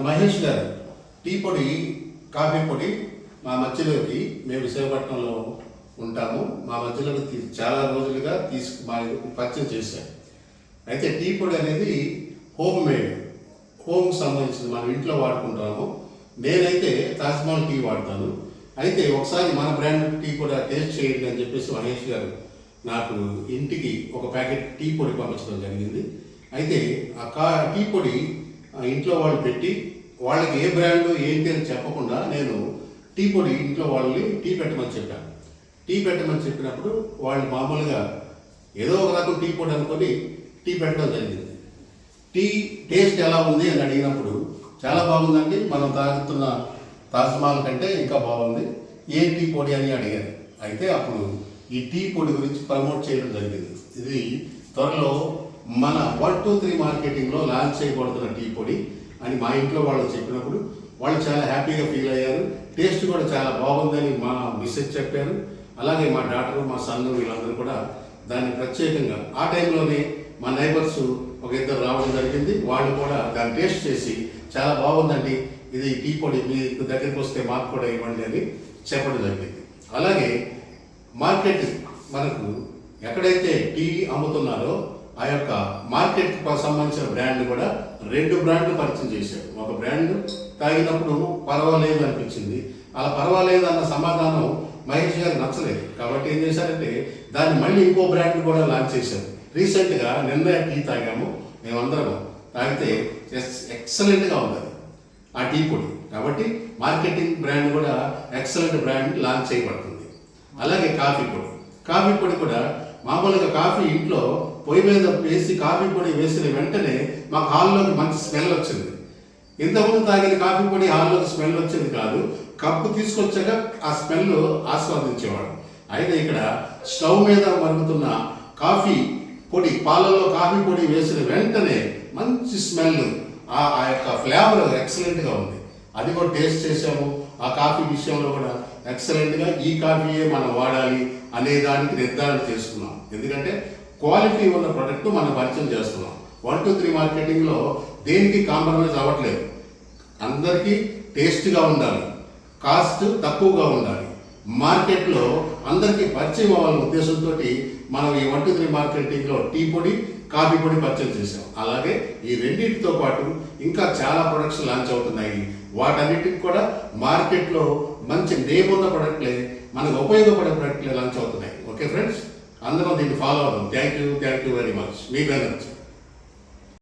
మహేష్ గారు టీ పొడి కాఫీ పొడి మా మధ్యలోకి మేము విశాఖపట్నంలో ఉంటాము. మా మధ్యలోకి చాలా రోజులుగా మా పరిచయం చేశారు. అయితే టీ పొడి అనేది హోమ్ మేడ్, హోమ్కి సంబంధించింది, మనం ఇంట్లో వాడుకుంటాము. నేనైతే తాజ్మహల్ టీ వాడతాను. అయితే ఒకసారి మన బ్రాండ్ టీ కూడా టేస్ట్ చేయండి అని చెప్పేసి మహేష్ గారు నాకు ఇంటికి ఒక ప్యాకెట్ టీ పొడి పంపించడం జరిగింది. అయితే ఆ టీ పొడి ఇంట్లో వాళ్ళు పెట్టి వాళ్ళకి ఏ బ్రాండ్ ఏంటి అని చెప్పకుండా నేను టీ పొడి ఇంట్లో వాళ్ళని టీ పెట్టమని చెప్పాను. టీ పెట్టమని చెప్పినప్పుడు వాళ్ళు మామూలుగా ఏదో ఒక రకం టీ పొడి అనుకొని టీ పెట్టడం జరిగింది. టీ టేస్ట్ ఎలా ఉంది అని అడిగినప్పుడు చాలా బాగుందండి, మనం తాగుతున్న తాజ్మహల్ కంటే ఇంకా బాగుంది, ఏ టీ పొడి అని అడిగారు. అయితే అప్పుడు ఈ టీ పొడి గురించి ప్రమోట్ చేయడం జరిగింది. ఇది త్వరలో మన 123 మార్కెటింగ్లో లాంచ్ చేయబడుతున్న టీ పొడి అని మా ఇంట్లో వాళ్ళు చెప్పినప్పుడు వాళ్ళు చాలా హ్యాపీగా ఫీల్ అయ్యారు. టేస్ట్ కూడా చాలా బాగుందని మా మిస్సెస్ చెప్పారు. అలాగే మా డాక్టర్, మా సన్ వీళ్ళందరూ కూడా దాన్ని ప్రత్యేకంగా ఆ టైంలోనే మా నైబర్స్ ఒక ఇద్దరు రావడం జరిగింది. వాళ్ళు కూడా దాన్ని టేస్ట్ చేసి చాలా బాగుందండి, ఇది టీ పొడి మీకు దగ్గరికి వస్తే మాకు కూడా ఇవ్వండి అని చెప్పడం జరిగింది. అలాగే మార్కెట్ మనకు ఎక్కడైతే టీ అమ్ముతున్నారో ఆ యొక్క మార్కెట్కి సంబంధించిన బ్రాండ్ కూడా 2 బ్రాండ్లు పరిచయం చేశారు. ఒక బ్రాండ్ తాగినప్పుడు పర్వాలేదు అనిపించింది. అలా పర్వాలేదు అన్న సమాధానం మహేష్ గారు నచ్చలేదు. కాబట్టి ఏం చేశారంటే దాన్ని మళ్ళీ ఇంకో బ్రాండ్ కూడా లాంచ్ చేశారు. రీసెంట్గా నిన్న టీ తాగాము మేమందరం, తాగితే ఎక్సలెంట్గా ఉంది ఆ టీ పొడి. కాబట్టి మార్కెటింగ్ బ్రాండ్ కూడా ఎక్సలెంట్ బ్రాండ్ లాంచ్ చేయబడుతుంది. అలాగే కాఫీ పొడి కూడా మామూలుగా కాఫీ ఇంట్లో పొయ్యి మీద వేసి కాఫీ పొడి వేసిన వెంటనే మాకు హాల్లోకి మంచి స్మెల్ వచ్చింది. ఇంతకుముందు తాగిన కాఫీ పొడి హాల్లోకి స్మెల్ వచ్చేది కాదు, కప్పు తీసుకొచ్చాక ఆ స్మెల్ ఆస్వాదించేవాడు. అయితే ఇక్కడ స్టవ్ మీద మరుగుతున్న కాఫీ పొడి, పాలల్లో కాఫీ పొడి వేసిన వెంటనే మంచి స్మెల్, ఆ యొక్క ఫ్లేవర్ ఎక్సలెంట్గా ఉంది. అది కూడా టేస్ట్ చేసాము. ఆ కాఫీ విషయంలో కూడా ఎక్సలెంట్గా ఈ కాఫీయే మనం వాడాలి అనే దానికి నిర్ధారణ చేసుకున్నాం. ఎందుకంటే క్వాలిటీ ఉన్న ప్రోడక్ట్ మనం పరిచయం చేస్తున్నాం. 123 మార్కెటింగ్లో దేనికి కాంప్రమైజ్ అవ్వట్లేదు. అందరికీ టేస్ట్గా ఉండాలి, కాస్ట్ తక్కువగా ఉండాలి, మార్కెట్లో అందరికీ పరిచయం అవ్వాలనే ఉద్దేశంతో మనం ఈ 123 మార్కెటింగ్లో టీ పొడి, కాఫీ పొడి పరిచయం చేసాం. అలాగే ఈ రెండింటితో పాటు ఇంకా చాలా ప్రొడక్ట్స్ లాంచ్ అవుతున్నాయి. వాటన్నిటికి కూడా మార్కెట్లో మంచి నేమ్ ఉన్న ప్రొడక్ట్లే, మనకు ఉపయోగపడే ప్రొడక్ట్లే లాంచ్ అవుతున్నాయి. ఓకే ఫ్రెండ్స్, అందరం దీన్ని ఫాలో అవుదాం. Thank you very much. Me Banerjee.